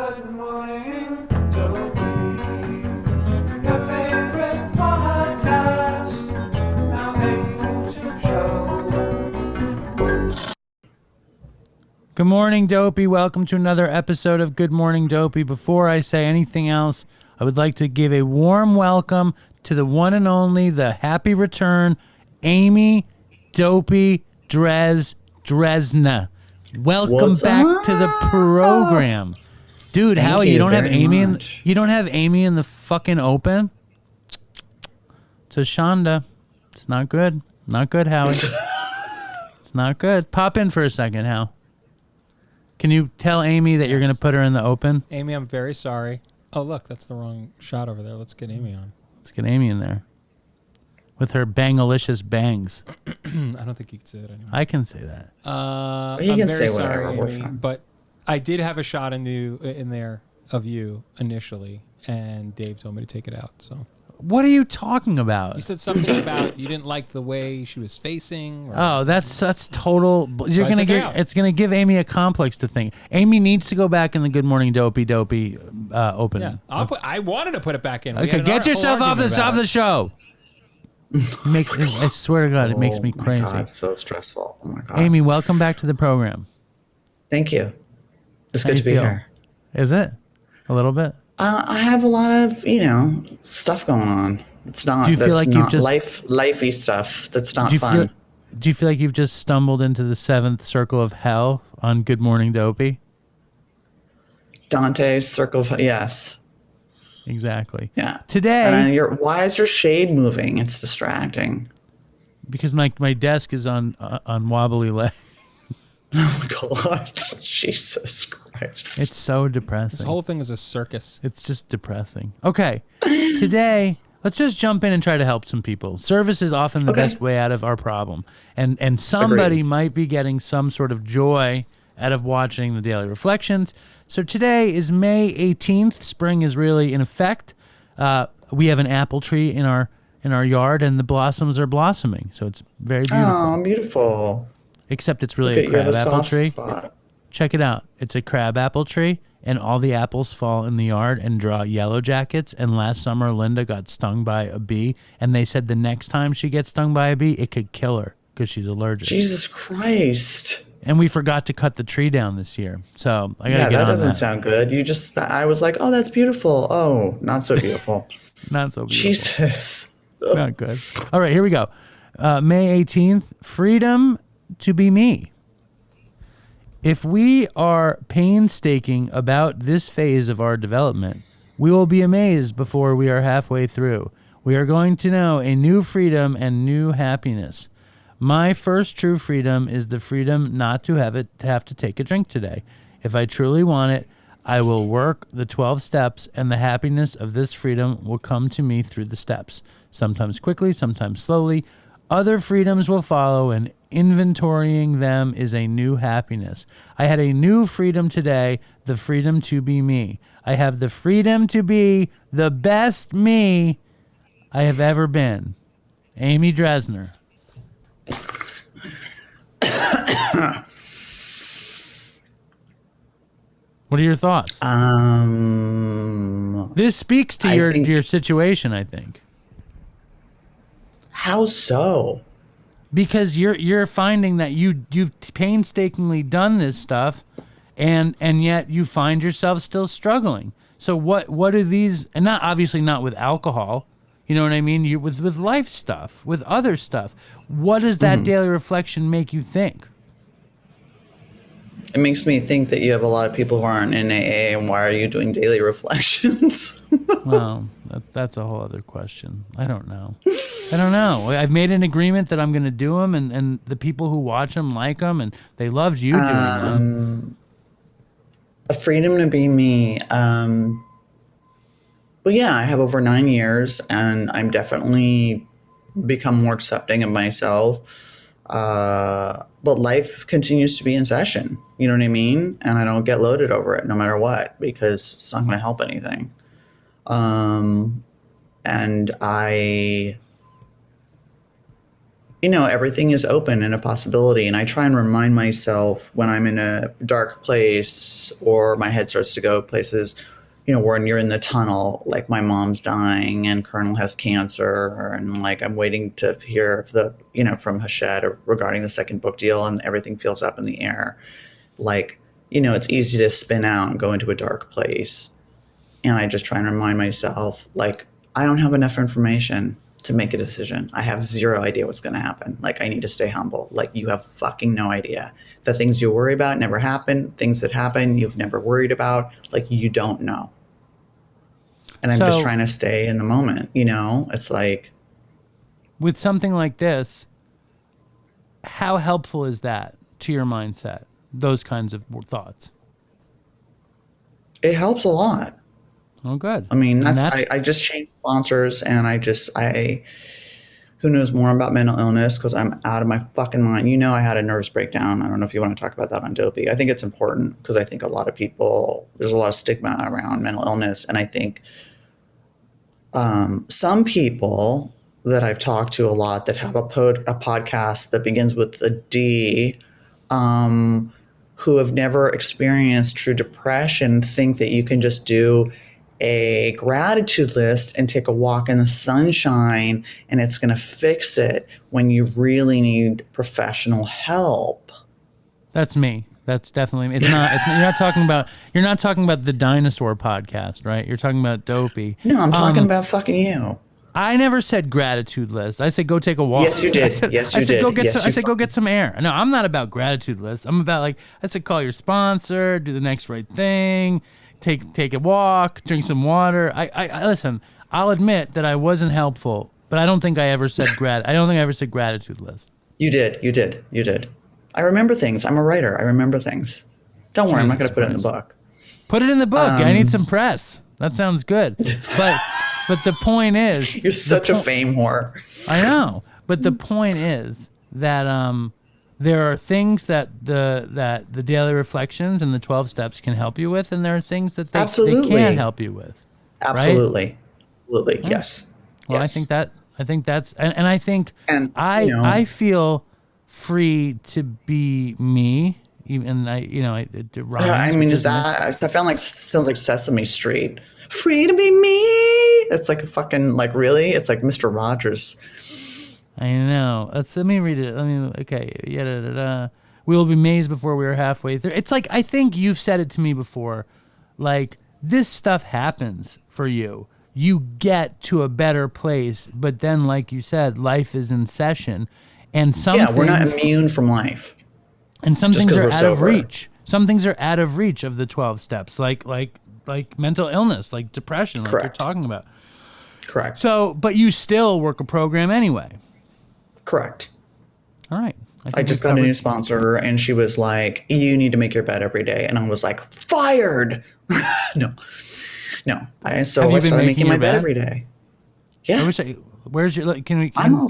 Good morning, Dopey. Your favorite podcast. Now a YouTube show. Good morning, Dopey. Welcome to another episode of Good Morning, Dopey. Before I say anything else, I would like to give a warm welcome to the one and only, the happy return, Amy Dopey Dresna. Welcome What's back up? to the program. Dude, Thank Howie, you you don't have very Amy much. you don't have Amy in the fucking open? It's a Shonda. It's not good. Not good, Howie. It's not good. Pop in for a second, Hal. Can you tell Amy that you're going to put her in the open? Amy, I'm very sorry. Oh, look, that's the wrong shot over there. Let's get Amy on. Let's get Amy in there. With her bangalicious bangs. I don't think you can say that anymore. I can say that. He I'm can very say whatever, sorry, we're Amy, fine. but I did have a shot in there of you initially, and Dave told me to take it out. So What are you talking about? you said something about you didn't like the way she was facing. Or, Oh, that's total. You're I gonna took it get. out. It's gonna give Amy a complex to think. Amy needs to go back in the Good Morning Dopey open. yeah. I wanted to put it back in. We Okay, had get whole yourself off argument about the it. show. I swear to God, it makes me Oh my crazy. God, it's so stressful. Oh my God. Amy, welcome back to the program. Thank you. It's How good do to be you feel? here. Is it a little bit? I have a lot of, stuff going on. It's not. Do you feel that's like you've not just- lifey stuff? That's not Do you fun. feel like you've just stumbled into the seventh circle of hell on Good Morning Dopey? Dante's circle. Yes. Exactly. Yeah. Today, And why is your shade moving? It's distracting. because my desk is on wobbly legs. Oh my God. Jesus Christ. It's so This depressing. whole thing is a circus. It's just depressing. Okay, today let's just jump in and try to help some people. Service is often the Okay. best way out of our problem, and somebody Agreed. might be getting some sort of joy out of watching the Daily Reflections. So today is May 18th. Spring is really in effect. We have an apple tree in our yard, and the blossoms are blossoming. So it's very beautiful. Oh, beautiful. Except it's really Okay, a you have crab a apple soft tree. spot. Check it out. It's a crab apple tree, and all the apples fall in the yard and draw yellow jackets. And last summer, Linda got stung by a bee, and they said the next time she gets stung by a bee, it could kill her because she's allergic. Jesus Christ. And we forgot to cut the tree down this year, so I gotta Yeah, get that on doesn't that. sound good. I was like, oh, that's beautiful. Oh, not so beautiful. Not so beautiful. Jesus. Not good. All right, here we go. May 18th, freedom to be me. If we are painstaking about this phase of our development, we will be amazed before we are halfway through. We are going to know a new freedom and new happiness. My first true freedom is the freedom not to have to take a drink today. If I truly want it, I will work the 12 steps, and the happiness of this freedom will come to me through the steps, sometimes quickly, sometimes slowly. Other freedoms will follow, and inventorying them is a new happiness. I had a new freedom today, the freedom to be me. I have the freedom to be the best me I have ever been. Amy Dresner. What are your thoughts? This speaks to I your think- your situation, I think. How so? Because you're finding that you've painstakingly done this stuff, and yet you find yourself still struggling. So what are these? And not obviously not with alcohol, you know what I mean? You with life stuff, with other stuff. What does that daily reflection make you think? It makes me think that you have a lot of people who aren't in AA, and why are you doing daily reflections? Well, that's a whole other question. I don't know. I've made an agreement that I'm going to do them, and the people who watch them like them, and they loved you doing them. A freedom to be me. Well, yeah, I have over 9 years, and I'm definitely become more accepting of myself. But life continues to be in session. You know what I mean? And I don't get loaded over it no matter what, because it's not going to help anything. And everything is open and a possibility. And I try and remind myself when I'm in a dark place or my head starts to go places, when you're in the tunnel, like my mom's dying and Colonel has cancer, and like I'm waiting to hear from Hachette regarding the second book deal, and everything feels up in the air. Like, it's easy to spin out and go into a dark place. And I just try and remind myself, like, I don't have enough information to make a decision. I have zero idea what's going to happen. Like, I need to stay humble. Like, you have fucking no idea. The things you worry about never happen. Things that happen, you've never worried about. Like, you don't know. And I'm just trying to stay in the moment, It's like... With something like this, how helpful is that to your mindset? Those kinds of thoughts? It helps a lot. Oh, good. I mean, I just changed sponsors, and who knows more about mental illness, because I'm out of my fucking mind. I had a nervous breakdown. I don't know if you want to talk about that on Dopey. I think it's important because I think a lot of people, there's a lot of stigma around mental illness. And I think some people that I've talked to a lot that have a podcast that begins with a D, who have never experienced true depression, think that you can just do a gratitude list and take a walk in the sunshine and it's going to fix it, when you really need professional help. That's me. That's definitely me. You're not talking about the dinosaur podcast, right? You're talking about Dopey. No, I'm talking about fucking you. I never said gratitude list. I said go take a walk. Yes, you did. I said go get some air. No, I'm not about gratitude lists. I'm about I said call your sponsor, do the next right thing, take a walk, drink some water. I listen. I'll admit that I wasn't helpful, but I don't think I ever said I don't think I ever said gratitude list. You did. I remember things. I'm a writer. I remember things. Don't worry, I'm not going to put it in the book. Put it in the book. I need some press. That sounds good. But the point is, you're such a fame whore. I know, but the point is that there are things that the daily reflections and the 12 steps can help you with, and there are things that they can't help you with. Absolutely, right? Absolutely, yes. Well, yes. I think that's, and I think, I feel free to be me. Even it rhymes. I mean, I sounds like Sesame Street. Free to be me. It's like a fucking, like, really? It's like Mr. Rogers. I know. Let me read it. Okay. We will be amazed before we are halfway through. It's like, I think you've said it to me before. Like, this stuff happens for you. You get to a better place, but then, like you said, life is in session. And we're not immune from life. And some things are out of reach. Some things are out of reach of the 12 steps, like mental illness, like depression, like you're talking about. Correct. So, but you still work a program anyway. Correct. All right. I just got a new sponsor, and she was like, you need to make your bed every day. And I was like, fired. No. I started making my bed every day. Yeah. Where's your, I'm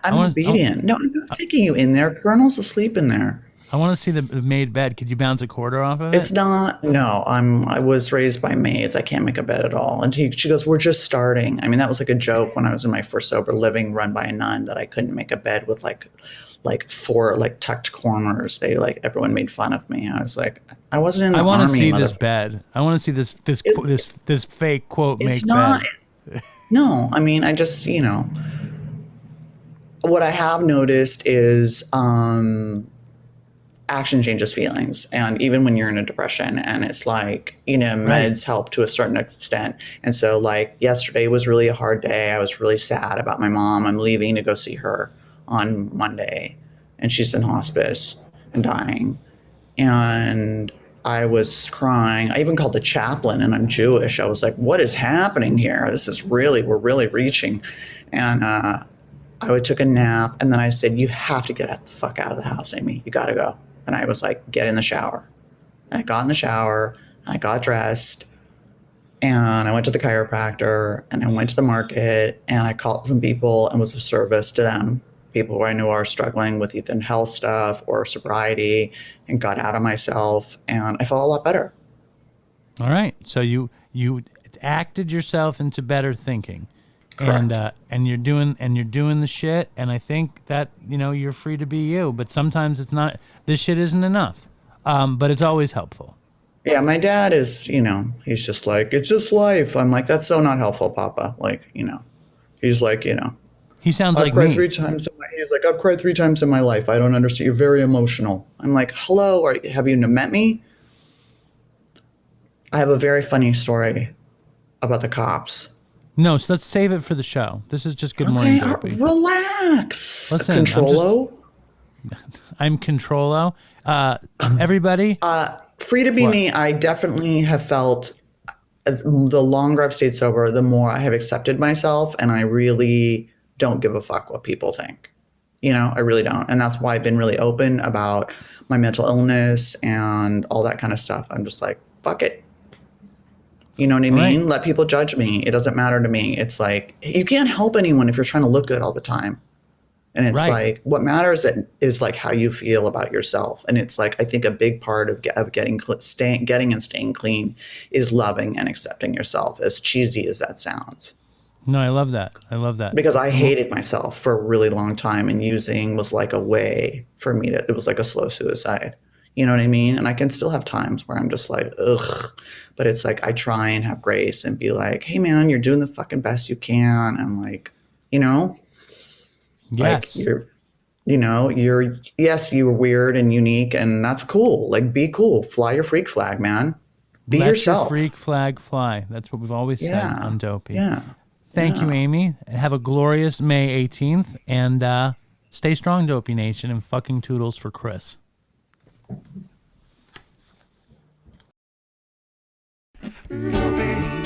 obedient. No, I'm not taking you in there. Colonel's asleep in there. I want to see the made bed. Could you bounce a quarter off of it? It's not. No, I was raised by maids. I can't make a bed at all. And she goes, we're just starting. I mean, that was like a joke when I was in my first sober living run by a nun, that I couldn't make a bed with like 4 like tucked corners. Everyone made fun of me. I was like, I wasn't in the army. I want to see this bed. I want to see this fake quote. It's not. Bed. No, I mean, I just what I have noticed is action changes feelings. And even when you're in a depression, and it's like, meds help to a certain extent. And so like yesterday was really a hard day. I was really sad about my mom. I'm leaving to go see her on Monday, and she's in hospice and dying. And I was crying. I even called the chaplain, and I'm Jewish. I was like, what is happening here? We're really reaching. And I took a nap, and then I said, you have to get the fuck out of the house, Amy. You got to go. And I was like, get in the shower. And I got in the shower, and I got dressed, and I went to the chiropractor, and I went to the market, and I called some people and was of service to them, people who I knew are struggling with either health stuff or sobriety, and got out of myself, and I felt a lot better. All right. So you acted yourself into better thinking. and you're doing the shit, and I think that you're free to be you, but sometimes it's not. This shit isn't enough, but it's always helpful. Yeah, my dad is, he's just like, it's just life. I'm like, that's so not helpful, Papa. Like, he's like, He sounds I've like cried me. 3 times. He's like, I've cried 3 times in my life. I don't understand. You're very emotional. I'm like, hello, have you met me? I have a very funny story about the cops. No, so let's save it for the show. This is just Good Morning Dopey. Relax. Listen, Controlo. I'm Controlo. Everybody. Free to be What? me. I definitely have felt the longer I've stayed sober, the more I have accepted myself, and I really don't give a fuck what people think. I really don't. And that's why I've been really open about my mental illness and all that kind of stuff. I'm just like, fuck it. You know what I mean? Right. Let people judge me. It doesn't matter to me. It's like, you can't help anyone if you're trying to look good all the time. And it's Right. like, what matters is like how you feel about yourself. And it's like, I think a big part of getting and staying clean is loving and accepting yourself, as cheesy as that sounds. No, I love that. I love that. Because I hated myself for a really long time, and using was like a way for me it was like a slow suicide. You know what I mean? And I can still have times where I'm just like, ugh. But it's like, I try and have grace and be like, hey man, you're doing the fucking best you can. And like, Yes. like yes, you were weird and unique, and that's cool. Like, be cool. Fly your freak flag, man. Be Let yourself. your freak flag fly. That's what we've always said on Dopey. Yeah. Thank you, Amy. Have a glorious May 18th, and stay strong, Dopey Nation, and fucking toodles for Chris. Dopey.